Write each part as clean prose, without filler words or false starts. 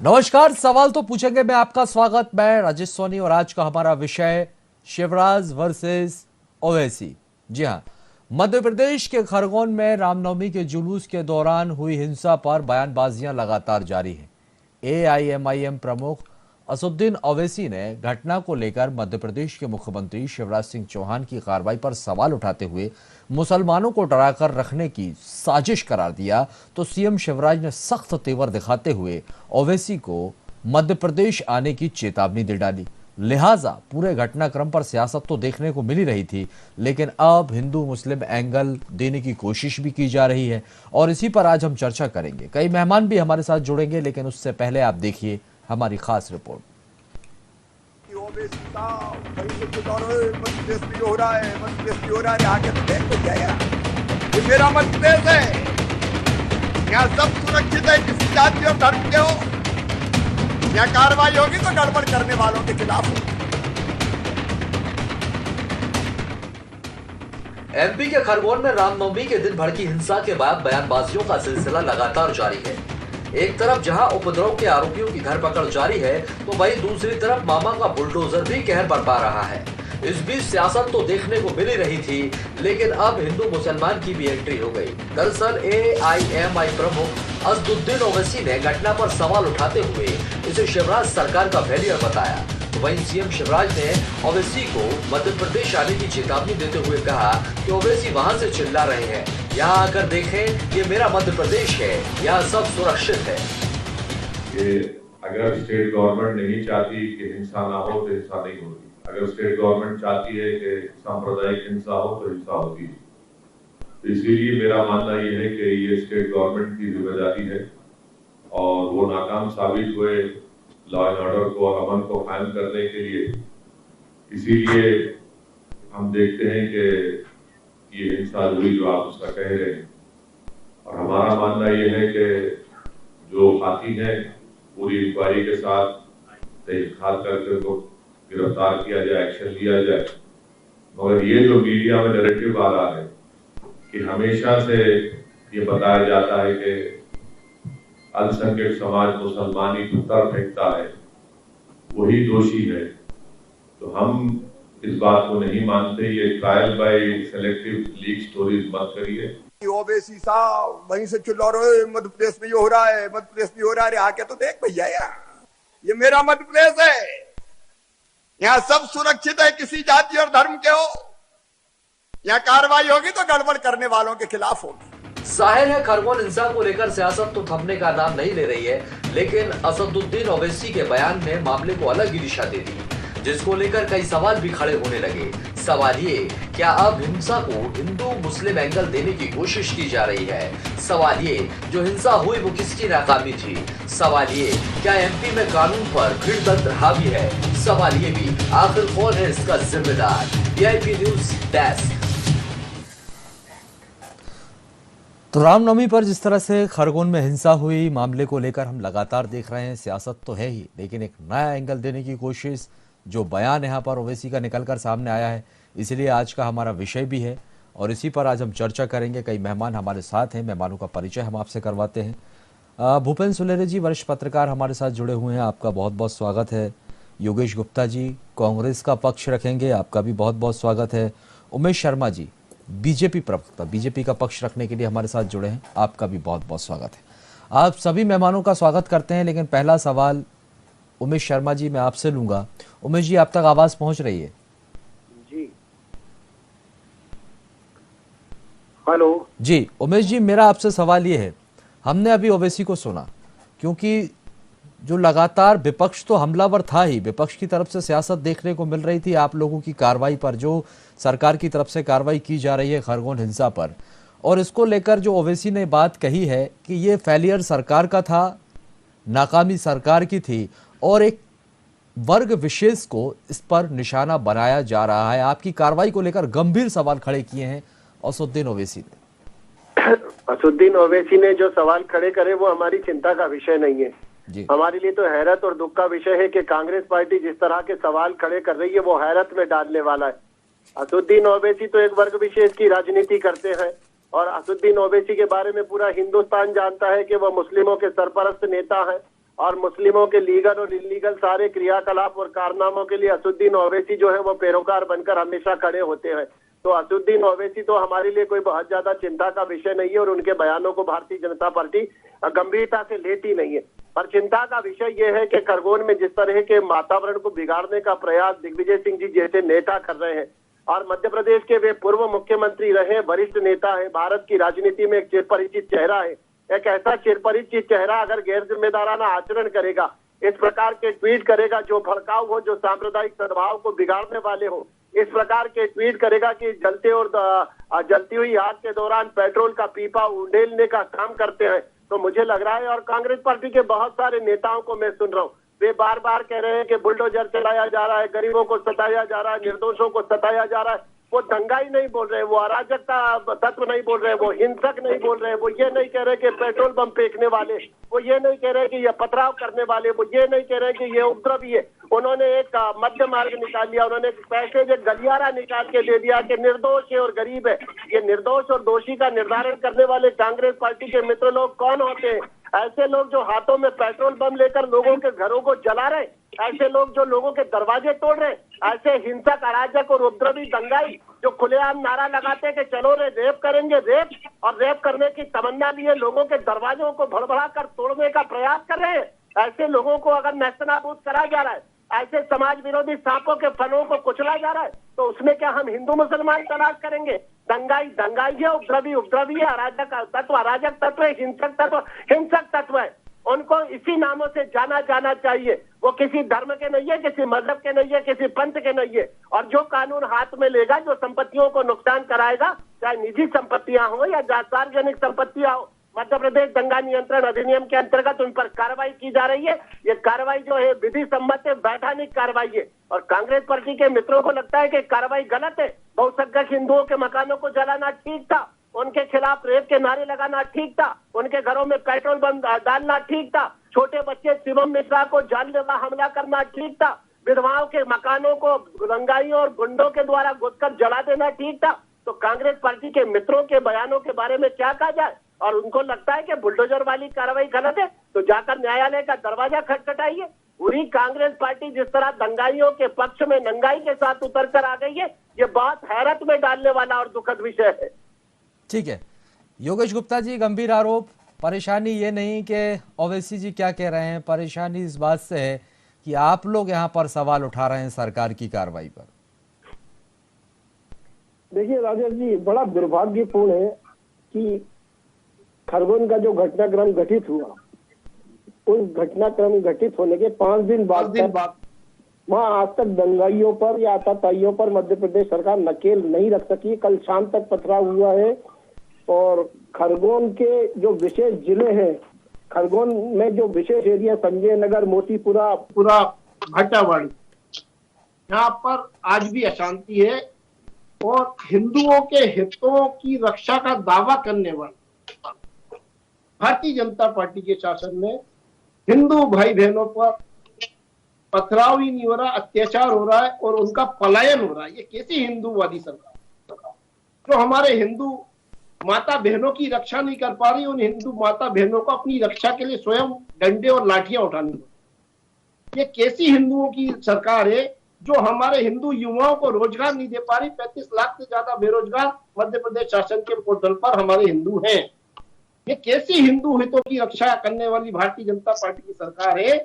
नमस्कार। सवाल तो पूछेंगे मैं आपका स्वागत। मैं राजेश सोनी और आज का हमारा विषय शिवराज वर्सेस ओवैसी। जी हाँ, मध्य प्रदेश के खरगोन में रामनवमी के जुलूस के दौरान हुई हिंसा पर बयानबाजियां लगातार जारी हैं। एआईएमआईएम प्रमुख असदुद्दीन ओवैसी ने घटना को लेकर मध्य प्रदेश के मुख्यमंत्री शिवराज सिंह चौहान की कार्रवाई पर सवाल उठाते हुए मुसलमानों को डराकर रखने की साजिश करार दिया, तो सीएम शिवराज ने सख्त तेवर दिखाते हुए ओवैसी को मध्य प्रदेश आने की चेतावनी दे डाली। लिहाजा पूरे घटनाक्रम पर सियासत तो देखने को मिल ही रही थी, लेकिन अब हिंदू मुस्लिम एंगल देने की कोशिश भी की जा रही है और इसी पर आज हम चर्चा करेंगे। कई मेहमान भी हमारे साथ जुड़ेंगे, लेकिन उससे पहले आप देखिए हमारी खास रिपोर्ट। ये मेरा मध्य प्रदेश है, यहाँ सब सुरक्षित है, किसी जाति और धर्म के हो। यहाँ कार्रवाई होगी तो गड़बड़ करने वालों के खिलाफ होगी। एमपी के खरगोन में रामनवमी के दिन भड़की हिंसा के बाद बयानबाजियों का सिलसिला लगातार जारी है। एक तरफ जहां उपद्रव के आरोपियों की धरपकड़ जारी है, तो वहीं दूसरी तरफ मामा का बुलडोजर भी कहर बरपा रहा है। इस बीच सियासत तो देखने को मिल ही रही थी, लेकिन अब हिंदू मुसलमान की भी एंट्री हो गई। दरअसल एआईएमआई प्रमुख असदुद्दीन ओवैसी ने घटना पर सवाल उठाते हुए इसे शिवराज सरकार का फेलियर बताया। वहीं सीएम शिवराज ने ओवैसी को मध्य प्रदेश आने की चेतावनी देते हुए कहा कि ओवैसी वहां से चिल्ला रहे हैं, यहाँ आकर देखें, ये मेरा मध्य प्रदेश है, यहाँ सब सुरक्षित है। ये अगर स्टेट गवर्नमेंट नहीं चाहती कि हिंसा ना हो तो हिंसा नहीं होगी। अगर स्टेट गवर्नमेंट चाहती है कि सांप्रदायिक हिंसा हो तो हिंसा होगी। तो इसीलिए मेरा मानना ये है कि ये स्टेट गवर्नमेंट की जिम्मेदारी है और वो नाकाम साबित हुए लॉ एंड ऑर्डर को और अमन को कायम करने के लिए। इसीलिए हम देखते हैं कि ये हिंसा हुई जो आप उसका कह रहे हैं, और हमारा मानना ये है कि जो हाथी हैं पूरी इंक्वायरी के साथ तहकीकात करके उनको गिरफ्तार किया जाए, एक्शन लिया जाए। मगर ये जो मीडिया में नैरेटिव आ रहा है कि हमेशा से ये बताया जाता है कि अल्पसंख्यक समाज मुसलमान ही पत्थर फेंकता है, वही दोषी है, तो हम इस बात को नहीं मानते। ये trial by selective leak stories मत करिए। ओवैसी साहब वहीं से चिल्ला रहे मध्य प्रदेश में ये हो रहा है, मध्य प्रदेश में हो रहा है, आके तो देख भैया, ये मेरा मध्य प्रदेश है, यहाँ सब सुरक्षित है, किसी जाति और धर्म के हो। यहाँ कार्रवाई होगी तो गड़बड़ करने वालों के खिलाफ होगी। जाहिर है खरगोन हिंसा को लेकर सियासत तो थमने का नाम नहीं ले रही है, लेकिन असदुद्दीन ओवैसी के बयान ने मामले को अलग ही दिशा दे दी, जिसको लेकर कई सवाल भी खड़े होने लगे। सवाल ये, क्या अब हिंसा को हिंदू मुस्लिम एंगल देने की कोशिश की जा रही है? सवाल ये, जो हिंसा हुई वो किसकी नाकामी थी? सवाल ये, क्या एमपी में कानून पर भीड़तंत्र हावी है? सवाल ये भी, आखिर कौन है इसका जिम्मेदार? VIP news desk. तो रामनवमी पर जिस तरह से खरगोन में हिंसा हुई, मामले को लेकर हम लगातार देख रहे हैं, सियासत तो है ही, लेकिन एक नया एंगल देने की कोशिश, जो बयान यहाँ पर ओवैसी का निकलकर सामने आया है, इसलिए आज का हमारा विषय भी है और इसी पर आज हम चर्चा करेंगे। कई मेहमान हमारे साथ हैं, मेहमानों का परिचय हम आपसे करवाते हैं। भूपेंद्र सुलेरे जी, वरिष्ठ पत्रकार हमारे साथ जुड़े हुए हैं, आपका बहुत बहुत स्वागत है। योगेश गुप्ता जी, कांग्रेस का पक्ष रखेंगे, आपका भी बहुत बहुत स्वागत है। उमेश शर्मा जी, बीजेपी प्रवक्ता, बीजेपी का पक्ष रखने के लिए हमारे साथ जुड़े हैं, आपका भी बहुत बहुत स्वागत है। आप सभी मेहमानों का स्वागत करते हैं, लेकिन पहला सवाल उमेश शर्मा जी मैं आपसे लूंगा। उमेश जी, आप तक आवाज पहुंच रही है? जी, हेलो जी उमेश जी, मेरा आपसे सवाल ये है, हमने अभी ओवैसी को सुना, क्योंकि जो लगातार विपक्ष तो हमलावर था ही, विपक्ष की तरफ से सियासत देखने को मिल रही थी आप लोगों की कार्रवाई पर, जो सरकार की तरफ से कार्रवाई की जा रही है खरगोन हिंसा पर, और इसको लेकर जो ओवैसी ने बात कही है कि ये फेलियर सरकार का था, नाकामी सरकार की थी और एक वर्ग विशेष को इस पर निशाना बनाया जा रहा है। आपकी कार्रवाई को लेकर गंभीर सवाल खड़े किए हैं असदुद्दीन ओवैसी ने। असदुद्दीन ओवैसी ने जो सवाल खड़े करे वो हमारी चिंता का विषय नहीं है। हमारे लिए तो हैरत और दुख का विषय है कि कांग्रेस पार्टी जिस तरह के सवाल खड़े कर रही है वो हैरत में डालने वाला है। असदुद्दीन ओवैसी तो एक वर्ग विशेष की राजनीति करते हैं और असदुद्दीन ओवैसी के बारे में पूरा हिंदुस्तान जानता है कि वह मुस्लिमों के सरपरस्त नेता हैं और मुस्लिमों के लीगल और इलीगल सारे क्रियाकलाप और कारनामों के लिए असदुद्दीन ओवैसी जो है वो पैरोकार बनकर हमेशा खड़े होते हैं। तो असदुद्दीन ओवैसी तो हमारे लिए कोई बहुत ज्यादा चिंता का विषय नहीं है और उनके बयानों को भारतीय जनता पार्टी गंभीरता से लेती नहीं है। पर चिंता का विषय ये है कि खरगोन में जिस तरह के वातावरण को बिगाड़ने का प्रयास दिग्विजय सिंह जी जैसे नेता कर रहे हैं, और मध्य प्रदेश के वे पूर्व मुख्यमंत्री रहे, वरिष्ठ नेता है, भारत की राजनीति में एक चिरपरिचित चेहरा है, एक ऐसा चिरपरिचित चेहरा अगर गैर जिम्मेदाराना आचरण करेगा, इस प्रकार के ट्वीट करेगा जो भड़काऊ हो, जो सांप्रदायिक सद्भाव को बिगाड़ने वाले हो, इस प्रकार के ट्वीट करेगा कि जलती हुई आग के दौरान पेट्रोल का पीपा उंडेलने का काम करते हैं, तो मुझे लग रहा है, और कांग्रेस पार्टी के बहुत सारे नेताओं को मैं सुन रहा हूँ, वे बार बार कह रहे हैं कि बुलडोजर चलाया जा रहा है, गरीबों को सताया जा रहा है, निर्दोषों को सताया जा रहा है। वो दंगाई नहीं बोल रहे, वो अराजकता तत्व नहीं बोल रहे, वो हिंसक नहीं बोल रहे, वो ये नहीं कह रहे कि पेट्रोल बम फेंकने वाले, वो ये नहीं कह रहे कि ये पथराव करने वाले, वो ये नहीं कह रहे कि ये उपद्रवी है। उन्होंने एक मध्य मार्ग निकाल लिया, उन्होंने पैकेज एक गलियारा निकाल के दे दिया कि निर्दोष है और गरीब है। ये निर्दोष और दोषी का निर्धारण करने वाले कांग्रेस पार्टी के मित्र लोग कौन होते हैं? ऐसे लोग जो हाथों में पेट्रोल बम लेकर लोगों के घरों को जला रहे, ऐसे लोग जो लोगों के दरवाजे तोड़ रहे, ऐसे हिंसक, अराजक और उपद्रवी दंगाई जो खुलेआम नारा लगाते हैं कि चलो रे रेप करेंगे, रेप और रेप करने की तमन्ना लिए लोगों के दरवाजों को भड़बड़ा कर तोड़ने का प्रयास कर रहे हैं, ऐसे लोगों को अगर नेस्तनाबूद करा जा रहा है, ऐसे समाज विरोधी सांपों के फनों को कुचला जा रहा है, तो उसमें क्या हम हिंदू मुसलमान तलाश करेंगे? दंगाई दंगाई है, उपद्रवी उपद्रवी है, अराजक तत्व है, हिंसक तत्व है। उनको इसी नामों से जाना जाना चाहिए। वो किसी धर्म के नहीं है, किसी मजहब के नहीं है, किसी पंथ के नहीं है। और जो कानून हाथ में लेगा, जो संपत्तियों को नुकसान कराएगा, चाहे निजी संपत्तियां हो या सार्वजनिक संपत्तियां हो, मध्य प्रदेश दंगा नियंत्रण अधिनियम के अंतर्गत उन पर कार्रवाई की जा रही है। ये कार्रवाई जो है विधि सम्मत है, वैधानिक कार्रवाई है। और कांग्रेस पार्टी के मित्रों को लगता है कि कार्रवाई गलत है। बहुसंख्यक हिंदुओं के मकानों को जलाना ठीक था, उनके खिलाफ रेप के नारे लगाना ठीक था, उनके घरों में पेट्रोल बम डालना ठीक था, छोटे बच्चे शिवम मिश्रा को जानलेवा हमला करना ठीक था, विधवाओं के मकानों को रंगाइयों और गुंडों के द्वारा घुसकर जला देना ठीक था। तो कांग्रेस पार्टी के मित्रों के बयानों के बारे में क्या कहा जाए? और उनको लगता है कि बुलडोजर वाली कार्रवाई गलत है, तो जाकर न्यायालय का दरवाजा खटखटाइए। पूरी कांग्रेस पार्टी जिस तरह दंगाइयों के पक्ष में नंगाई के साथ उतर कर आ गई है, ये बहुत हैरत में डालने वाला और दुखद विषय है। ठीक है योगेश गुप्ता जी, गंभीर आरोप। परेशानी ये नहीं कि ओवैसी जी क्या कह रहे हैं, परेशानी इस बात से है कि आप लोग यहाँ पर सवाल उठा रहे हैं सरकार की कार्रवाई पर। देखिए राजेश जी, बड़ा दुर्भाग्यपूर्ण है कि खरगोन का जो घटनाक्रम घटित हुआ, उस घटनाक्रम घटित होने के 5 दिन बाद वहाँ आज तक दंगाइयों पर या आतताइयों पर मध्य प्रदेश सरकार नकेल नहीं रख सकी। कल शाम तक पथराव हुआ है और खरगोन के जो विशेष जिले हैं, खरगोन में जो विशेष एरिया संजय नगर, मोतीपुरा, पूरा भट्टावाड़ी, यहाँ पर आज भी अशांति है। और हिंदुओं के हितों की रक्षा का दावा करने वाले भारतीय जनता पार्टी के शासन में हिंदू भाई बहनों पर पथराव ही नहीं हो रहा, अत्याचार हो रहा है और उनका पलायन हो रहा है। ये कैसी हिंदूवादी सरकार जो हमारे हिंदू माता बहनों की रक्षा नहीं कर पा रही, उन हिंदू माता बहनों को अपनी रक्षा के लिए स्वयं डंडे और लाठियां उठानी पड़ी। ये कैसी हिंदुओं की सरकार है जो हमारे हिंदू युवाओं को रोजगार नहीं दे पा रही। 35 लाख से ज्यादा बेरोजगार मध्य प्रदेश शासन के पोर्टल पर हमारे हिंदू हैं। ये कैसी हिंदू हितों की रक्षा करने वाली भारतीय जनता पार्टी की सरकार है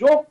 जो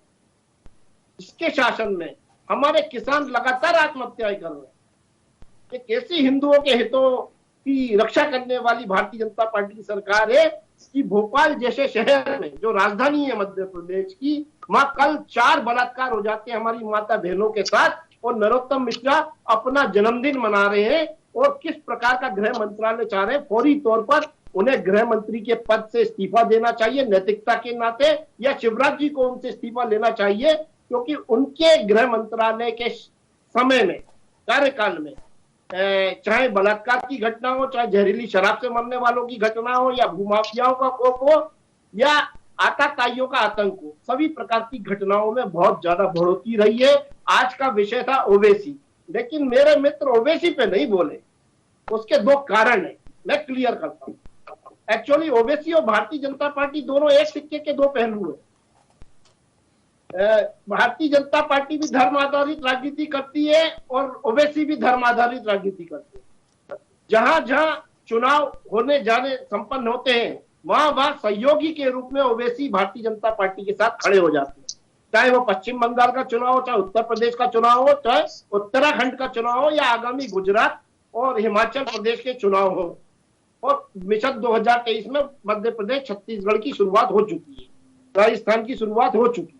इसके शासन में हमारे किसान लगातार आत्महत्याएं कर रहे हैं। ये कैसी हिंदुओं के हितों की रक्षा करने वाली भारतीय जनता पार्टी की सरकार है कि भोपाल जैसे शहर में जो राजधानी है मध्य प्रदेश की, वहां कल 4 बलात्कार हो जाते हैं हमारी माता बहनों के साथ और नरोत्तम मिश्रा अपना जन्मदिन मना रहे हैं। और किस प्रकार का गृह मंत्रालय चाह रहे हैं? फौरी तौर पर उन्हें गृह मंत्री के पद से इस्तीफा देना चाहिए नैतिकता के नाते, या शिवराज जी को उनसे इस्तीफा लेना चाहिए, क्योंकि उनके गृह मंत्रालय के समय में, कार्यकाल में, चाहे बलात्कार की घटना हो, चाहे जहरीली शराब से मरने वालों की घटना हो, या भूमाफियाओं का खौफ हो, या आतताइयों का आतंक हो, सभी प्रकार की घटनाओं में बहुत ज्यादा बढ़ोतरी रही है। आज का विषय था ओवैसी, लेकिन मेरे मित्र ओवैसी पे नहीं बोले। उसके 2 कारण है, मैं क्लियर करता हूं। एक्चुअली ओवैसी और भारतीय जनता पार्टी दोनों एक सिक्के के 2 पहलू है। भारतीय जनता पार्टी भी धर्म आधारित राजनीति करती है और ओवैसी भी धर्म आधारित राजनीति करती है। जहां जहां चुनाव होने जाने संपन्न होते हैं वहां वहां सहयोगी के रूप में ओवैसी भारतीय जनता पार्टी के साथ खड़े हो जाते हैं। चाहे वो पश्चिम बंगाल का चुनाव हो, चाहे उत्तर प्रदेश का चुनाव हो, चाहे उत्तराखंड का चुनाव हो या आगामी गुजरात और हिमाचल प्रदेश के चुनाव हो। और मिशन 2023 में मध्य प्रदेश छत्तीसगढ़ की शुरुआत हो चुकी है, राजस्थान की शुरुआत हो चुकी है।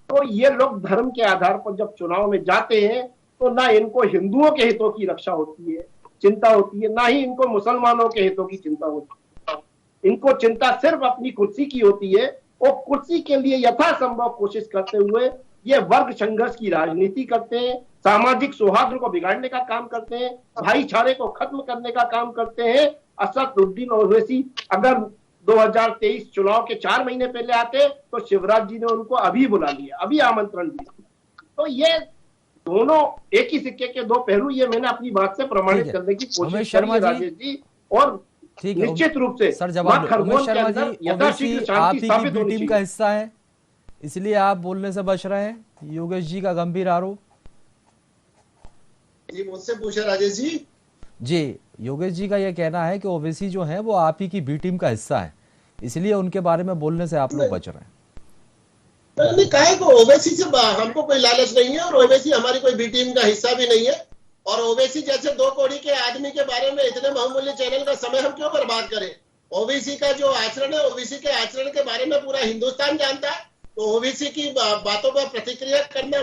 तो ये लोग धर्म के आधार पर जब चुनाव में जाते हैं तो ना इनको हिंदुओं के हितों की रक्षा होती है, चिंता होती है, ना ही इनको मुसलमानों के हितों की चिंता होती है। इनको चिंता सिर्फ अपनी कुर्सी की होती है और कुर्सी के लिए यथासंभव कोशिश करते हुए ये वर्ग संघर्ष की राजनीति करते हैं, सामाजिक सौहार्द को बिगाड़ने का काम करते हैं, भाईचारे को खत्म करने का काम करते हैं। असदुद्दीन ओवैसी अगर 2023 चुनाव के 4 महीने पहले आते तो शिवराज जी ने उनको अभी बुला लिया, अभी आमंत्रण दिया। तो ये दोनों एक ही सिक्के के दो पहलू, ये मैंने अपनी बात से प्रमाणित करने की कोशिश करी है राजेश जी। और निश्चित रूप से सर जवाब उमेश शर्मा जी, ओवैसी आप ही की बी टीम का हिस्सा है इसलिए आप बोलने से बच रहे हैं, योगेश जी का गंभीर आरोप। जी मुझसे पूछे राजेश जी, योगेश जी का यह कहना है कि ओवैसी जो है वो आप ही की बी टीम का हिस्सा है, इसलिए उनके बारे में बोलने से आप लोग बच रहे हैं। नहीं, काहे को ओवैसी से हमको कोई लालच नहीं है और ओवैसी हमारी कोई बी टीम का हिस्सा भी नहीं है। और ओवैसी जैसे 2 कौड़ी के आदमी के बारे में इतने बहुमूल्य चैनल का समय हम क्यों बर्बाद करें। ओवैसी का जो आचरण है, ओवैसी के आचरण के बारे में पूरा हिंदुस्तान जानता है। तो ओवैसी की बातों पर प्रतिक्रिया करना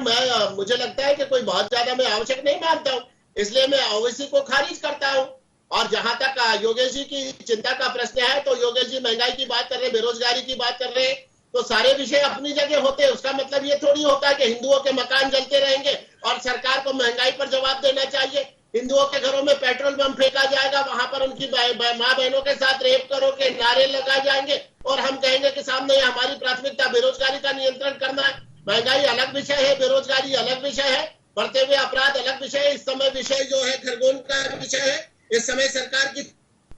मुझे लगता है कि कोई बहुत ज्यादा मैं आवश्यक नहीं मानता हूँ, इसलिए मैं ओवैसी को खारिज करता हूँ। और जहां तक योगेश जी की चिंता का प्रश्न है, तो योगेश जी महंगाई की बात कर रहे हैं, बेरोजगारी की बात कर रहे हैं, तो सारे विषय अपनी जगह होते हैं। उसका मतलब ये थोड़ी होता है कि हिंदुओं के मकान जलते रहेंगे और सरकार को महंगाई पर जवाब देना चाहिए। हिंदुओं के घरों में पेट्रोल बम फेंका जाएगा, वहां पर उनकी माँ बहनों के साथ रेप करो के नारे लगाए जाएंगे और हम कहेंगे कि सामने हमारी प्राथमिकता बेरोजगारी का नियंत्रण करना है। महंगाई अलग विषय है, बेरोजगारी अलग विषय है, बढ़ते हुए अपराध अलग विषय है। इस समय विषय जो है खरगोन का विषय है। इस समय सरकार की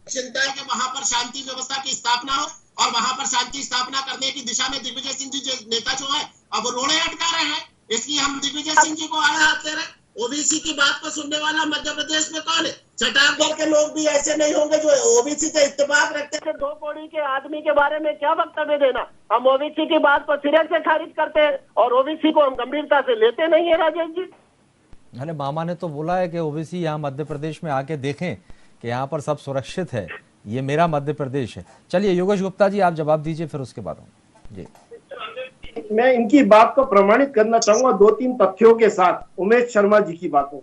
चिंता है कि वहां पर शांति व्यवस्था की स्थापना हो और वहां पर शांति स्थापना करने की दिशा में दिग्विजय सिंह जी नेता जो है अब रोड़े अटका रहे हैं, इसलिए हम दिग्विजय सिंह जी को आड़े हाथ दे रहे हैं। ओबीसी की बात को सुनने वाला मध्य प्रदेश में कौन है? छठाकगढ़ के लोग भी ऐसे नहीं होंगे जो ओबीसी से इत्तेफाक रखते हैं। 2 कौड़ी के आदमी के बारे में क्या वक्तव्य देना। हम ओबीसी की बात को सिरे से खारिज करते हैं और ओबीसी को हम गंभीरता से लेते नहीं है राजेश जी। अरे मामा ने तो बोला है कि ओबीसी यहाँ मध्य प्रदेश में आके देखें कि यहाँ पर सब सुरक्षित है, ये मेरा मध्य प्रदेश है। चलिए योगेश गुप्ता जी आप जवाब दीजिए, फिर उसके बाद जी। मैं इनकी बात को प्रमाणित करना चाहूंगा 2-3 तथ्यों के साथ उमेश शर्मा जी की बातों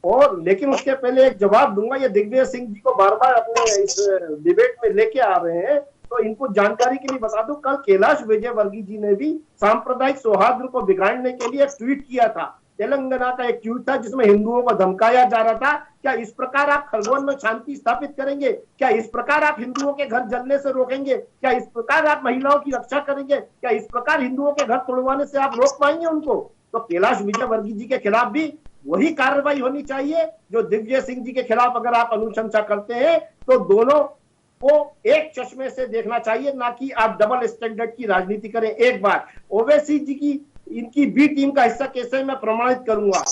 और, लेकिन उसके पहले एक जवाब दूंगा। ये दिग्विजय सिंह जी को बार बार अपने इस डिबेट में लेके आ रहे हैं, तो इनको जानकारी के लिए बता दूं, कल कैलाश विजयवर्गीय जी ने भी सांप्रदायिक सौहार्द को बिगाड़ने के लिए ट्वीट किया था। तेलंगाना का एक ट्वीट था जिसमें हिंदुओं को धमकाया जा रहा था, क्या इस प्रकार आप खरगोन में शांति स्थापित करेंगे? क्या इस प्रकार आप हिंदुओं के घर जलने से रोकेंगे? क्या इस प्रकार आप महिलाओं की रक्षा करेंगे? क्या इस प्रकार हिंदुओं के घर तोड़वाने से आप रोक पाएंगे उनको? तो कैलाश विजयवर्गीय जी के खिलाफ भी वही कार्रवाई होनी चाहिए जो दिग्विजय सिंह जी के खिलाफ अगर आप अनुशंसा करते हैं, तो दोनों को एक चश्मे से देखना चाहिए, ना कि आप डबल स्टैंडर्ड की राजनीति करें। एक बात, ओवैसी जी की इनकी बी टीम का हिस्सा कैसे मैं प्रमाणित करूंगा।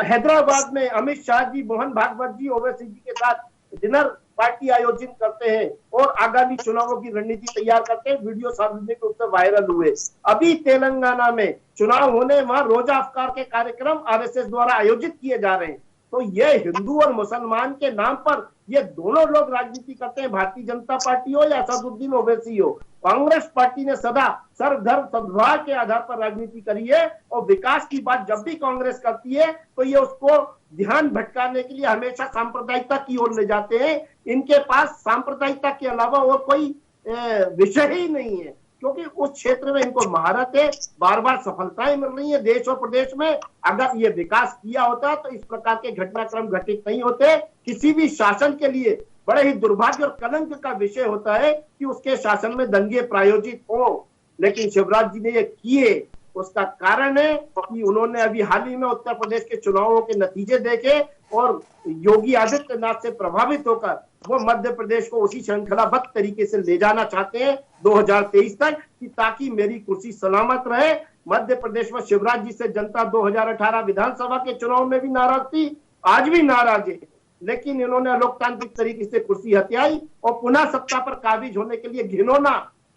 हैदराबाद में अमित शाह जी, मोहन भागवत जी ओवैसी जी के साथ डिनर पार्टी आयोजित करते हैं और आगामी चुनावों की रणनीति तैयार करते हैं। वीडियो सार्वजनिक रूप से वायरल हुए। अभी तेलंगाना में चुनाव होने, वहां रोजा अफ्तार के कार्यक्रम आरएसएस द्वारा आयोजित किए जा रहे हैं। तो ये हिंदू और मुसलमान के नाम पर ये दोनों लोग राजनीति करते हैं, भारतीय जनता पार्टी हो या असदुद्दीन ओवैसी हो। कांग्रेस पार्टी ने सदा सर्वधर्म सद्भाव के आधार पर राजनीति करी है और विकास की बात जब भी कांग्रेस करती है तो ये उसको ध्यान भटकाने के लिए हमेशा सांप्रदायिकता की ओर ले जाते हैं। इनके पास सांप्रदायिकता के अलावा और कोई विषय ही नहीं है, क्योंकि उस क्षेत्र में इनको महारत है, बार बार सफलताएं मिल रही है देश और प्रदेश में। अगर ये विकास किया होता तो इस प्रकार के घटनाक्रम घटित नहीं होते। किसी भी शासन के लिए बड़े ही दुर्भाग्य और कलंक का विषय होता है कि उसके शासन में दंगे प्रायोजित हो, लेकिन शिवराज जी ने ये किए। उसका कारण है कि उन्होंने अभी हाल ही में उत्तर प्रदेश के चुनावों के नतीजे देखे और योगी आदित्यनाथ से प्रभावित होकर वो मध्य प्रदेश को उसी श्रृंखलाबद्ध तरीके से ले जाना चाहते हैं 2023 तक, कि ताकि मेरी कुर्सी सलामत रहे। मध्य प्रदेश में शिवराज जी से जनता 2018 विधानसभा के चुनाव में भी नाराज थी, आज भी नाराज है, लेकिन इन्होंने लोकतांत्रिक तरीके से कुर्सी हथियाई और पुनः सत्ता पर काबिज होने के लिए घिनौना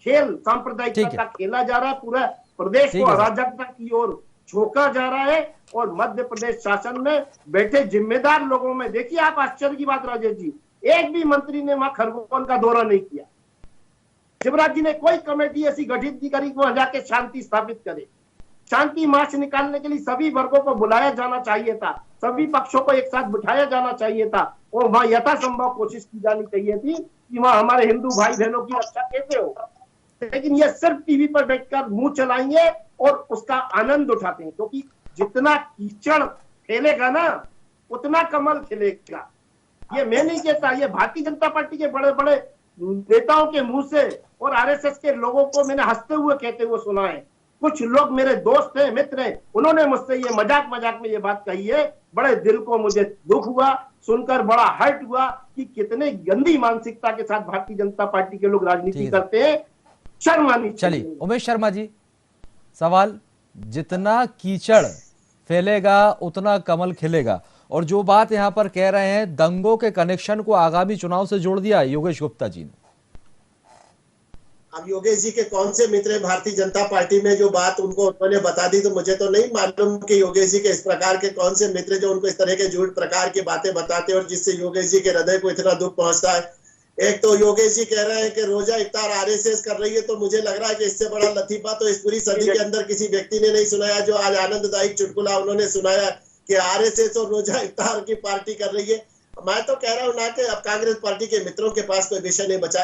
खेल सांप्रदायिकता का खेला जा रहा है। पूरा प्रदेश को अराजकता की ओर झोंका जा रहा है और मध्य प्रदेश शासन में बैठे जिम्मेदार लोगों में, देखिए आप आश्चर्य की बात राजेश जी, एक भी मंत्री ने वहां खरगोन का दौरा नहीं किया। शिवराज जी ने कोई कमेटी ऐसी गठित नहीं करी वहां जाके शांति स्थापित करे। शांति मार्च निकालने के लिए सभी वर्गों को बुलाया जाना चाहिए था, सभी पक्षों को एक साथ बिठाया जाना चाहिए था और वहां यथासंभव कोशिश की जानी चाहिए थी कि वहां हमारे हिंदू भाई बहनों की रक्षा कैसे हो। लेकिन ये सिर्फ टीवी पर बैठकर मुंह चलाएंगे और उसका आनंद उठाते हैं, क्योंकि जितना कीचड़ फैलेगा ना उतना कमल खिलेगा। ये मैं नहीं कहता, ये भारतीय जनता पार्टी के बड़े बड़े नेताओं के मुंह से और आरएसएस के लोगों को मैंने हंसते हुए कहते हुए सुना है। कुछ लोग मेरे दोस्त हैं, मित्र हैं, उन्होंने मुझसे ये मजाक मजाक में ये बात कही है। बड़े दिल को मुझे दुख हुआ, सुनकर बड़ा हर्ट हुआ कि कितने गंदी मानसिकता के साथ भारतीय जनता पार्टी के लोग राजनीति करते हैं। शर्म आनी चाहिए। चलिए उमेश शर्मा जी, सवाल, जितना कीचड़ फैलेगा उतना कमल खिलेगा, और जो बात यहां पर कह रहे हैं दंगों के कनेक्शन को आगामी चुनाव से जोड़ दिया योगेश गुप्ता जी ने। अब योगेश जी के कौन से मित्र हैं भारतीय जनता पार्टी में जो बात उनको उन्होंने बता दी, तो मुझे तो नहीं मालूम कि योगेश जी के इस प्रकार के कौन से मित्र जो उनको इस तरह के झूठ प्रकार की बातें बताते हैं और जिससे योगेश जी के हृदय को इतना दुख पहुंचता है। एक तो योगेश जी कह रहे हैं कि रोजा इफ्तार आरएसएस कर रही है, तो मुझे लग रहा है कि इससे बड़ा लतीफा तो इस पूरी सदी के अंदर किसी व्यक्ति ने नहीं सुनाया जो आज आनंददायक चुटकुला उन्होंने सुनाया कि आरएसएस और रोजा इफ्तार की पार्टी कर रही है। मैं तो कह रहा हूँ ना कि अब कांग्रेस पार्टी के मित्रों के पास कोई विषय नहीं बचा।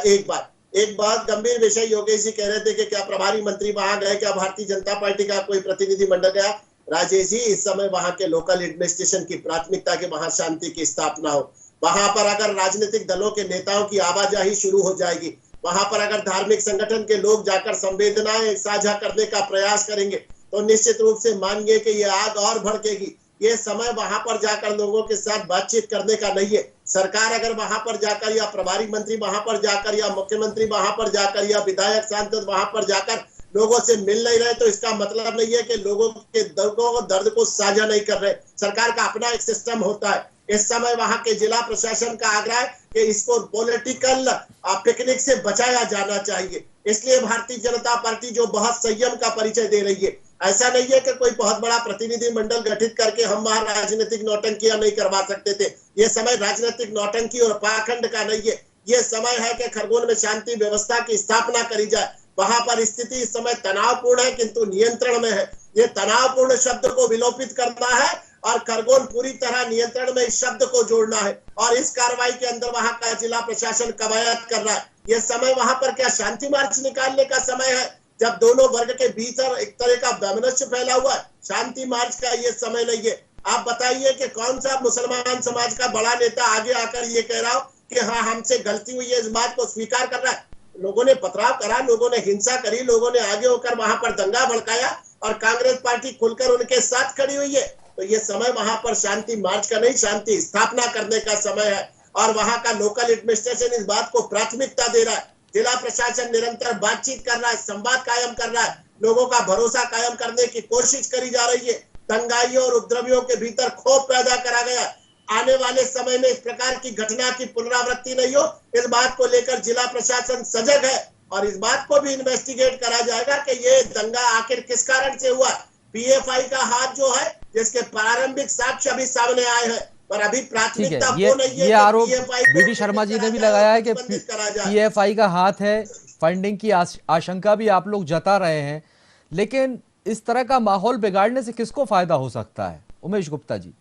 एक बात गंभीर विषय योगेश जी कह रहे थे कि क्या प्रभारी मंत्री वहां गए, क्या भारतीय जनता पार्टी का कोई प्रतिनिधि मंडल गया। राजेश जी, इस समय वहां के लोकल एडमिनिस्ट्रेशन की प्राथमिकता के वहां शांति की स्थापना हो। वहां पर अगर राजनीतिक दलों के नेताओं की आवाजाही शुरू हो जाएगी, वहां पर अगर धार्मिक संगठन के लोग जाकर संवेदनाएं साझा करने का प्रयास करेंगे, तो निश्चित रूप से मानिए कि ये आग और भड़केगी। ये समय वहां पर जाकर लोगों के साथ बातचीत करने का नहीं है। सरकार अगर वहां पर जाकर या प्रभारी मंत्री वहां पर जाकर या मुख्यमंत्री वहां पर जाकर या विधायक सांसद वहां पर जाकर लोगों से मिल नहीं रहे, तो इसका मतलब नहीं है कि लोगों के दर्द को साझा नहीं कर रहे। सरकार का अपना एक सिस्टम होता है। इस समय वहां के जिला प्रशासन का आग्रह है कि इसको पॉलिटिकल पिकनिक से बचाया जाना चाहिए। इसलिए भारतीय जनता पार्टी जो बहुत संयम का परिचय दे रही है, ऐसा नहीं है कि कोई बहुत बड़ा प्रतिनिधि मंडल गठित करके हम वहां राजनीतिक नौटंकियां नहीं करवा सकते थे। ये समय राजनीतिक नौटंकी और पाखंड का नहीं है। ये समय है कि खरगोन में शांति व्यवस्था की स्थापना करी जाए। वहां पर स्थिति इस समय तनावपूर्ण है किंतु नियंत्रण में है। ये तनावपूर्ण शब्द को विलोपित करना है और खरगोन पूरी तरह नियंत्रण में इस शब्द को जोड़ना है, और इस कार्रवाई के अंदर वहां का जिला प्रशासन कवायद कर रहा है। यह समय वहां पर क्या शांति मार्च निकालने का समय है, जब दोनों वर्ग के भीतर एक तरह का वैमनस्य फैला हुआ है। शांति मार्च का ये समय नहीं है। आप बताइए कि कौन सा मुसलमान समाज का बड़ा नेता आगे आकर ये कह रहा हो कि हाँ हमसे गलती हुई है, इस बात को स्वीकार कर रहा है। लोगों ने पथराव करा, लोगों ने हिंसा करी, लोगों ने आगे होकर वहां पर दंगा भड़काया और कांग्रेस पार्टी खुलकर उनके साथ खड़ी हुई है। तो ये समय वहां पर शांति मार्च का नहीं, शांति स्थापना करने का समय है। और वहां का लोकल एडमिनिस्ट्रेशन इस बात को प्राथमिकता दे रहा है। जिला प्रशासन निरंतर बातचीत कर रहा है, संवाद कायम कर रहा है, लोगों का भरोसा कायम करने की कोशिश करी जा रही है। दंगाइयों और उपद्रवियों के भीतर खौफ पैदा करा गया। आने वाले समय में इस प्रकार की घटना की पुनरावृत्ति नहीं हो, इस बात को लेकर जिला प्रशासन सजग है और इस बात को भी इन्वेस्टिगेट करा जाएगा कि ये दंगा आखिर किस कारण से हुआ। पीएफआई का हाथ जो है, जिसके प्रारंभिक साक्ष्य अभी सामने आए हैं, पर अभी प्राथमिकता वो नहीं है। ये आरोप बीडी शर्मा जी ने भी लगाया है कि पीएफआई का हाथ है, फंडिंग की आशंका भी आप लोग जता रहे हैं, लेकिन इस तरह का माहौल बिगाड़ने से किसको फायदा हो सकता है? उमेश गुप्ता जी,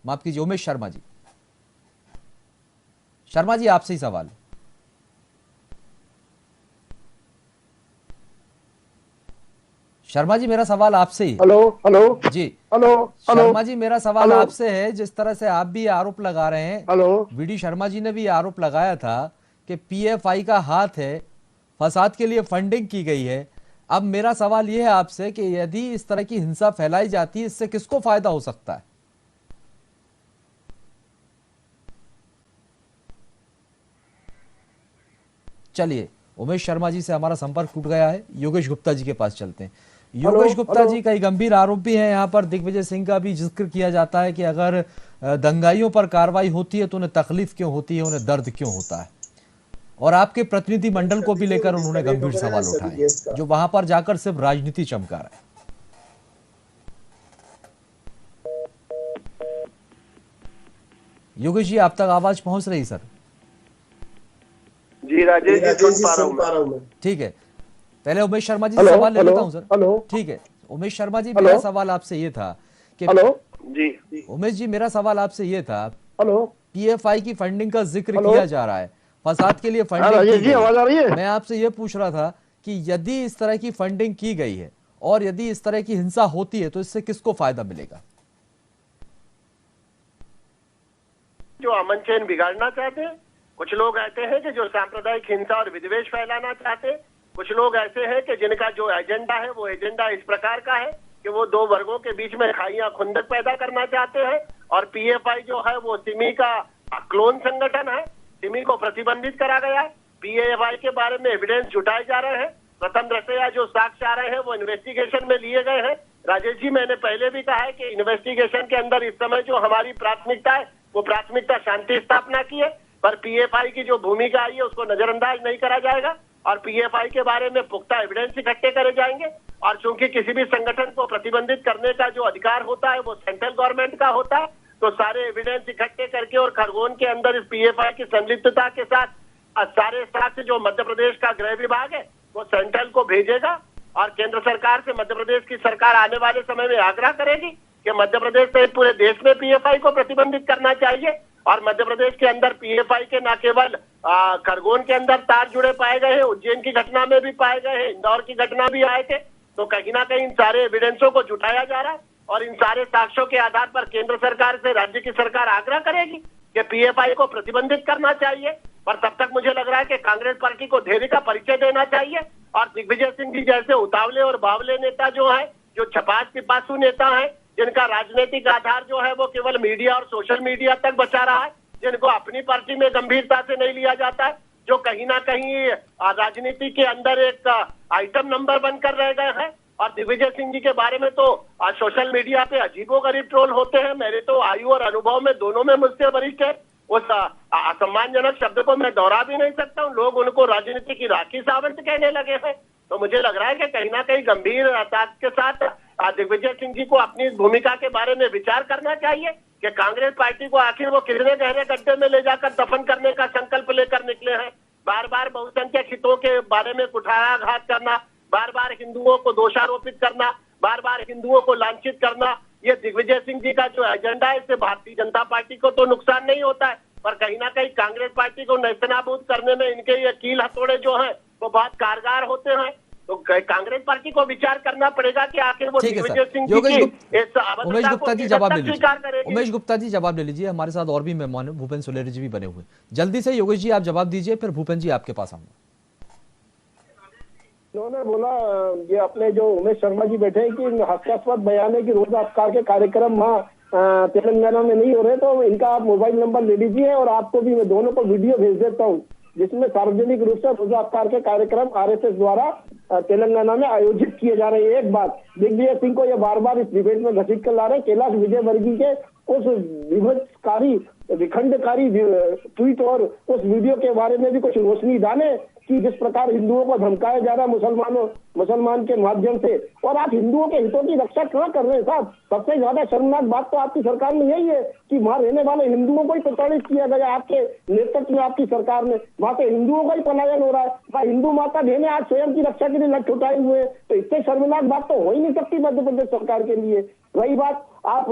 माफ कीजिए, उमेश शर्मा जी। शर्मा जी, आपसे ही सवाल। शर्मा जी, मेरा सवाल आपसे ही। हेलो जी, हेलो शर्मा जी, मेरा सवाल आपसे है। जिस तरह से आप भी आरोप लगा रहे हैं, वीडी शर्मा जी ने भी आरोप लगाया था कि पीएफआई का हाथ है, फसाद के लिए फंडिंग की गई है। अब मेरा सवाल यह है आपसे कि यदि इस तरह की हिंसा फैलाई जाती है, इससे किसको फायदा हो सकता है? चलिए, उमेश शर्मा जी से हमारा संपर्क टूट गया है, योगेश गुप्ता जी के पास चलते हैं। योगेश गुप्ता जी कई गंभीर आरोप भी हैं यहाँ पर। दिग्विजय सिंह का भी जिक्र किया जाता है कि अगर दंगाइयों पर कार्रवाई होती है तो उन्हें तकलीफ क्यों होती है, उन्हें दर्द क्यों होता है। और आपके प्रतिनिधि मंडल को भी लेकर उन्होंने गंभीर सवाल उठाए, जो वहां पर जाकर सिर्फ राजनीति चमका रहा है। योगेश जी, आप तक आवाज पहुंच रही सर? जी राजेश जी, सुन पा रहा हूं मैं। ठीक है, पहले उमेश शर्मा जी से सवाल ले लेता हूं सर। हेलो, ठीक है उमेश शर्मा जी, मेरा सवाल आपसे ये था कि जी उमेश जी, मेरा सवाल आपसे ये था, हेलो, पीएफआई की फंडिंग का जिक्र किया जा रहा है, फसाद के लिए फंडिंग की गई। आवाज आ रही है? मैं आपसे ये पूछ रहा था कि यदि इस तरह की फंडिंग की गई है और यदि इस तरह की हिंसा होती है तो इससे किसको फायदा मिलेगा? जो अमन चैन बिगाड़ना चाहते हैं, कुछ लोग ऐसे हैं कि जो सांप्रदायिक हिंसा और विद्वेष फैलाना चाहते हैं, कुछ लोग ऐसे हैं कि जिनका जो एजेंडा है वो एजेंडा इस प्रकार का है कि वो दो वर्गों के बीच में खाइयां खुंदक पैदा करना चाहते हैं। और पीएफआई जो है वो सिमी का क्लोन संगठन है, सिमी को प्रतिबंधित करा गया है। पीएफआई के बारे में एविडेंस जुटाए जा रहे हैं, प्रथम दृष्टया जो साक्ष्य आ रहे हैं वो इन्वेस्टिगेशन में लिए गए हैं। राजेश जी, मैंने पहले भी कहा है कि इन्वेस्टिगेशन के अंदर इस समय जो हमारी प्राथमिकता है वो प्राथमिकता शांति स्थापना की है, पर पीएफआई की जो भूमिका आई है उसको नजरअंदाज नहीं करा जाएगा और पीएफआई के बारे में पुख्ता एविडेंस इकट्ठे करे जाएंगे। और चूंकि किसी भी संगठन को प्रतिबंधित करने का जो अधिकार होता है वो सेंट्रल गवर्नमेंट का होता है, तो सारे एविडेंस इकट्ठे करके और खरगोन के अंदर इस पीएफआई की संलिप्तता के साथ सारे साक्ष्य जो मध्य प्रदेश का गृह विभाग है वो सेंट्रल को भेजेगा और केंद्र सरकार से मध्य प्रदेश की सरकार आने वाले समय में आग्रह करेगी कि मध्य प्रदेश सहित पूरे देश में पीएफआई को प्रतिबंधित करना चाहिए। और मध्य प्रदेश के अंदर पीएफआई के न केवल खरगोन के अंदर तार जुड़े पाए गए हैं, उज्जैन की घटना में भी पाए गए हैं, इंदौर की घटना भी आए थे। तो कहीं ना कहीं इन सारे एविडेंसों को जुटाया जा रहा है और इन सारे साक्ष्यों के आधार पर केंद्र सरकार से राज्य की सरकार आग्रह करेगी कि पीएफआई को प्रतिबंधित करना चाहिए। पर तब तक मुझे लग रहा है कि कांग्रेस पार्टी को धैर्य का परिचय देना चाहिए और दिग्विजय सिंह जी जैसे उतावले और बावले नेता जो है, जो छपास पिपासू नेता है, जिनका राजनीतिक आधार जो है वो केवल मीडिया और सोशल मीडिया तक बचा रहा है, जिनको अपनी पार्टी में गंभीरता से नहीं लिया जाता है, जो कहीं ना कहीं राजनीति के अंदर एक आइटम नंबर बनकर रह गए हैं। और दिग्विजय सिंह जी के बारे में तो सोशल मीडिया पे अजीबोगरीब ट्रोल होते हैं। मेरे तो आयु और अनुभव में दोनों में मुझसे वरिष्ठ है, उस असम्मानजनक शब्द को मैं दोहरा भी नहीं सकता हूँ। लोग उनको राजनीति की राखी सावंत कहने लगे हैं। तो मुझे लग रहा है कि कहीं ना कहीं गंभीरता के साथ दिग्विजय सिंह जी को अपनी भूमिका के बारे में विचार करना चाहिए कि कांग्रेस पार्टी को आखिर वो कितने गहरे गड्ढे में ले जाकर दफन करने का संकल्प लेकर निकले हैं। बार बार बहुसंख्यक हितों के बारे में कुठाराघात करना, बार बार हिंदुओं को दोषारोपित करना, बार बार हिंदुओं को लांछित करना, ये दिग्विजय सिंह जी का जो एजेंडा है इससे भारतीय जनता पार्टी को तो नुकसान नहीं होता है, पर कहीं ना कहीं कांग्रेस पार्टी को नेस्तनाबूद करने में इनके ये कील हथौड़े जो हैं वो बहुत कारगर होते हैं। तो कांग्रेस पार्टी को विचार करना पड़ेगा कि आखिर वो दिग्विजय सिंह जी की इस उमेश गुप्ता जी जवाब ले स्वीकार लीजिए। करेगी। उमेश गुप्ता जी जवाब ले लीजिए, हमारे साथ और भी मेहमान हैं, भूपेन सुलेरी जी भी बने हुए। जल्दी से योगेश जी आप जवाब दीजिए, फिर भूपेन जी आपके पास आऊंगा। उन्होंने बोला ये अपने जो उमेश शर्मा जी बैठे हैं कि हास्यास्पद बयान है कि रोज आपकार के कार्यक्रम वहाँ तेलंगाना में नहीं हो रहे, तो इनका आप मोबाइल नंबर ले लीजिए और आपको भी मैं दोनों को वीडियो भेज देता हूँ जिसमें सार्वजनिक रूप से रोज आपकार के कार्यक्रम आरएसएस द्वारा तेलंगाना में आयोजित किए जा रहे हैं। एक बात दिग्विजय सिंह को ये बार बार इस डिबेट में घसीट कर ला रहे हैं। कैलाश विजयवर्गीय के उस विभत्सकारी विखंडकारी ट्वीट और उस वीडियो के बारे में भी कुछ रोशनी डाले कि जिस प्रकार हिंदुओं को धमकाया जा रहा है मुसलमान के माध्यम से, और आप हिंदुओं के हितों की रक्षा कहाँ कर रहे हैं साहब। सबसे ज्यादा शर्मनाक बात तो आपकी सरकार में यही है कि वहां रहने वाले हिंदुओं को ही प्रताड़ित किया गया आपके नेतृत्व में, आपकी सरकार में। वहां से हिंदुओं का ही पलायन हो रहा है। वहाँ हिंदू माता बहने आज स्वयं की रक्षा के लिए लठ उठाए हुए हैं, तो इससे शर्मनाक बात तो हो ही नहीं सकती मध्य प्रदेश सरकार के लिए। वही बात आप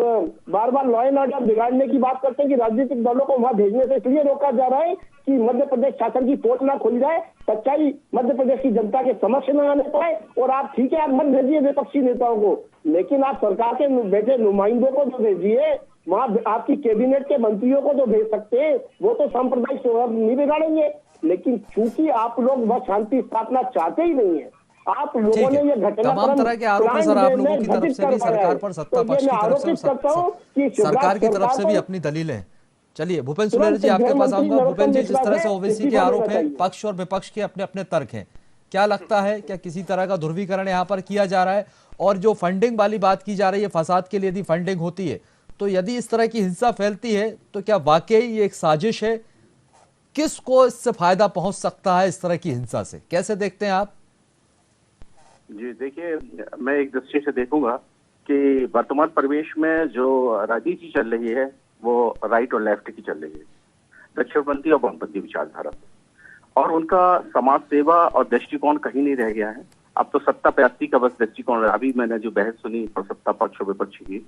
बार बार लॉ एंड ऑर्डर बिगाड़ने की बात करते हैं कि राजनीतिक दलों को वहां भेजने से इसलिए रोका जा रहा है कि मध्य प्रदेश शासन की पोल ना खुल जाए, सच्चाई मध्य प्रदेश की जनता के समक्ष न आने पाए। और आप ठीक है, आप मत भेजिए विपक्षी नेताओं को, लेकिन आप सरकार के बैठे नुमाइंदों को तो भेजिए। वहाँ आपकी कैबिनेट के मंत्रियों को तो भेज सकते हैं, वो तो सांप्रदायिक सौहार्द नहीं बिगाड़ेंगे। लेकिन चूंकि आप लोग वह शांति स्थापना चाहते ही नहीं है, आप लोगों ने ये घटना तमाम तरह के आरोप है सर आप लोगों की तरफ से भी, सरकार पर, सत्ता पक्ष की तरफ से, सरकार की तरफ से भी अपनी दलीलें। चलिए भूपेन सुलेरी जी आपके पास आऊंगा। भूपेन जी, जिस तरह से ओवैसी के आरोप है, पक्ष और विपक्ष के अपने अपने तर्क हैं, क्या लगता है क्या किसी तरह का ध्रुवीकरण यहाँ पर किया जा रहा है? और जो फंडिंग वाली बात की जा रही है, फसाद के लिए यदि फंडिंग होती है तो यदि इस तरह की हिंसा फैलती है तो क्या वाकई ये एक साजिश है? किसको इससे फायदा पहुंच सकता है इस तरह की हिंसा से? कैसे देखते हैं आप? जी देखिए, मैं एक दृष्टि से देखूंगा कि वर्तमान परिवेश में जो राजनीति चल रही है वो राइट और लेफ्ट की चल रही है, दक्षिणपंथी और वामपंथी विचारधारा, और उनका समाज सेवा और दृष्टिकोण कहीं नहीं रह गया है। अब तो सत्ता प्राप्ति का बस दृष्टिकोण है। अभी मैंने जो बहस सुनी सत्ता पक्ष और विपक्ष की,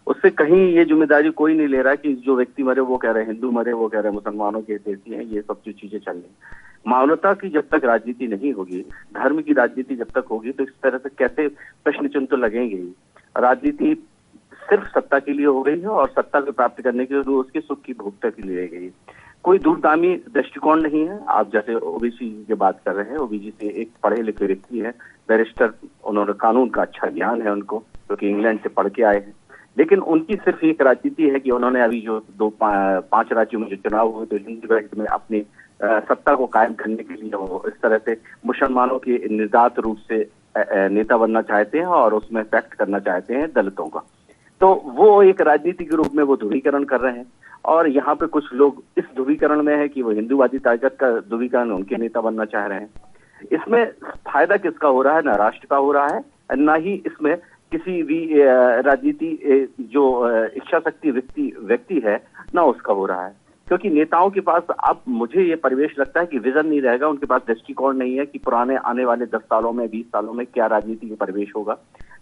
उससे कहीं ये जिम्मेदारी कोई नहीं ले रहा है कि जो व्यक्ति मरे वो कह रहे हैं हिंदू मरे, वो कह रहे हैं मुसलमानों के हितैषी हैं, ये सब जो चीजें चल रही। मानवता की जब तक राजनीति नहीं होगी, धर्म की राजनीति जब तक होगी, तो इस तरह से कैसे प्रश्न चिन्ह तो लगेंगे ही। राजनीति सिर्फ सत्ता के लिए हो गई है और सत्ता को प्राप्त करने के लिए उसके सुख की भोक्ता के लिए गई है। कोई दूरगामी दृष्टिकोण नहीं है। आप जैसे ओबीसी की बात कर रहे हैं, ओबीसी से एक पढ़े लिखे व्यक्ति है, बैरिस्टर, उन्होंने कानून का अच्छा ज्ञान है उनको, क्योंकि इंग्लैंड से पढ़ के आए हैं, लेकिन उनकी सिर्फ एक राजनीति है कि उन्होंने अभी जो 5 राज्यों में जो चुनाव हुए तो हिंदी बेल्ट में अपनी सत्ता को कायम करने के लिए वो इस तरह से मुसलमानों के निर्दात रूप से नेता बनना चाहते हैं और उसमें इफेक्ट करना चाहते हैं दलितों का। तो वो एक राजनीति के रूप में वो ध्रुवीकरण कर रहे हैं, और यहाँ पे कुछ लोग इस ध्रुवीकरण में है कि वो हिंदूवादी ताकत का ध्रुवीकरण, उनके नेता बनना चाह रहे हैं। इसमें फायदा किसका हो रहा है? ना राष्ट्र का हो रहा है, ना ही इसमें किसी भी राजनीति जो इच्छा शक्ति व्यक्ति है ना उसका हो रहा है, क्योंकि नेताओं के पास अब मुझे ये परिवेश लगता है कि विजन नहीं रहेगा, उनके पास दृष्टिकोण नहीं है कि पुराने आने वाले 10 सालों में 20 सालों में क्या राजनीति का परिवेश होगा,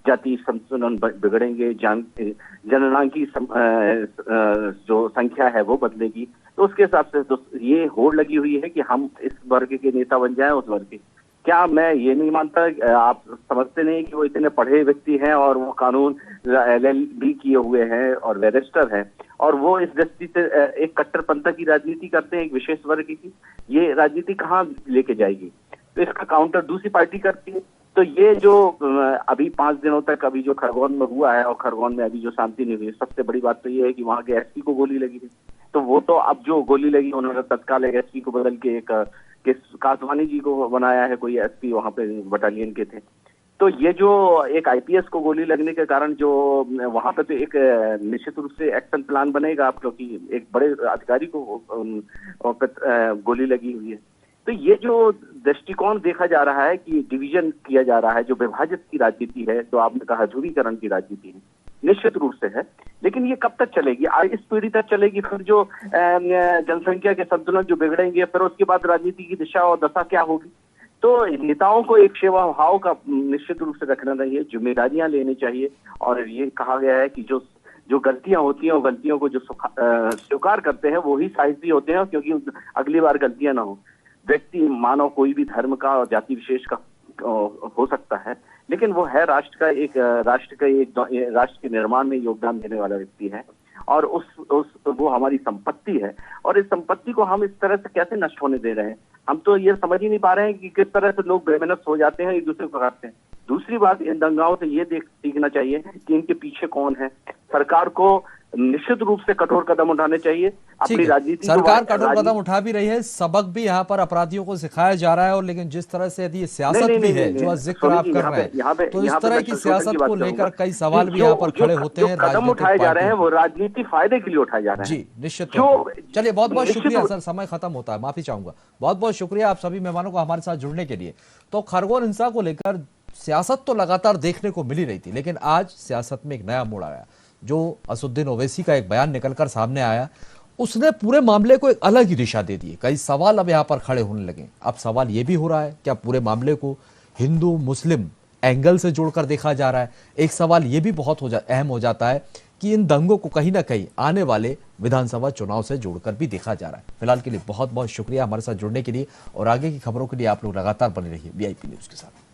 जाति संतुलन बिगड़ेंगे, जननांग की जो संख्या है वो बदलेगी। तो उसके हिसाब से तो ये होड़ लगी हुई है कि हम इस वर्ग के नेता बन जाएं, उस वर्ग के। क्या मैं ये नहीं मानता, आप समझते नहीं कि वो इतने पढ़े व्यक्ति हैं और वो कानून LLB किए हुए हैं और बैरिस्टर हैं, और वो इस दृष्टि से एक कट्टरपंथा की राजनीति करते हैं एक विशेष वर्ग की। ये राजनीति कहाँ लेके जाएगी? तो इसका काउंटर दूसरी पार्टी करती है। तो ये जो अभी 5 दिनों तक अभी जो खरगोन में हुआ है, और खरगोन में अभी जो शांति नहीं हुई, सबसे बड़ी बात तो ये है कि वहाँ के एसपी को गोली लगी थी। तो वो तो अब जो गोली लगी उन्होंने तत्काल एक एसपी को बदल के एक कासवानी जी को बनाया है, कोई एसपी वहाँ पे बटालियन के थे। तो ये जो एक IPS को गोली लगने के कारण जो वहाँ पे तो एक निश्चित रूप से एक्शन प्लान बनेगा आप, क्योंकि एक बड़े अधिकारी को गोली लगी हुई है। तो ये जो दृष्टिकोण देखा जा रहा है कि डिवीजन किया जा रहा है, जो विभाजित की राजनीति है, तो आपने कहा ध्रुवीकरण की राजनीति है, निश्चित रूप से है, लेकिन ये कब तक चलेगी? इस पीढ़ी तक चलेगी, फिर जो जनसंख्या के संतुलन जो बिगड़ेंगे, फिर उसके बाद राजनीति की दिशा और दशा क्या होगी? तो नेताओं को एक सेवा भाव का निश्चित रूप से रखना चाहिए, जिम्मेदारियां लेनी चाहिए, और ये कहा गया है कि जो गलतियां होती हैं, वो गलतियों को जो स्वीकार करते हैं वो ही साहित्य होते हैं, क्योंकि अगली बार गलतियां ना हो। व्यक्ति मानव कोई भी धर्म का और जाति विशेष का हो सकता है, लेकिन वो है राष्ट्र के निर्माण में योगदान देने वाला व्यक्ति है, और वो हमारी संपत्ति है, और इस संपत्ति को हम इस तरह से कैसे नष्ट होने दे रहे हैं? हम तो ये समझ ही नहीं पा रहे हैं कि किस तरह से लोग बेमेहनत हो जाते हैं, एक दूसरे को काटते हैं। दूसरी बात, इन दंगाओं से ये सीखना चाहिए कि इनके पीछे कौन है। सरकार को निश्चित रूप से कठोर कदम उठाने चाहिए अपनी राजनीति। सरकार कठोर कदम उठा भी रही है, सबक भी यहाँ पर अपराधियों को सिखाया जा रहा है, और लेकिन जिस तरह से यदि सियासत भी है जो जिक्र आप कर रहे हैं, तो इस तरह की सियासत को लेकर कई सवाल भी यहाँ पर खड़े होते हैं। कदम उठाए जा रहे हैं वो राजनीति फायदे के लिए उठाए जा रहे हैं। जी निश्चित। चलिए, बहुत बहुत शुक्रिया सर, समय खत्म होता है, माफी चाहूंगा। बहुत बहुत शुक्रिया आप सभी मेहमानों को हमारे साथ जुड़ने के लिए। तो खरगोन हिंसा को लेकर सियासत तो लगातार देखने को मिली रही थी, लेकिन आज सियासत में एक नया मोड़ आया। जो असदुद्दीन ओवैसी का एक बयान निकलकर सामने आया, उसने पूरे मामले को एक अलग ही दिशा दे दी। कई सवाल अब यहाँ पर खड़े होने लगे। अब सवाल ये भी हो रहा है क्या पूरे मामले को हिंदू मुस्लिम एंगल से जोड़कर देखा जा रहा है? एक सवाल ये भी बहुत अहम हो जाता है कि इन दंगों को कहीं ना कहीं आने वाले विधानसभा चुनाव से जोड़कर भी देखा जा रहा है। फिलहाल के लिए बहुत बहुत शुक्रिया हमारे साथ जुड़ने के लिए, और आगे की खबरों के लिए आप लोग लगातार बने रहिए VIP न्यूज के साथ।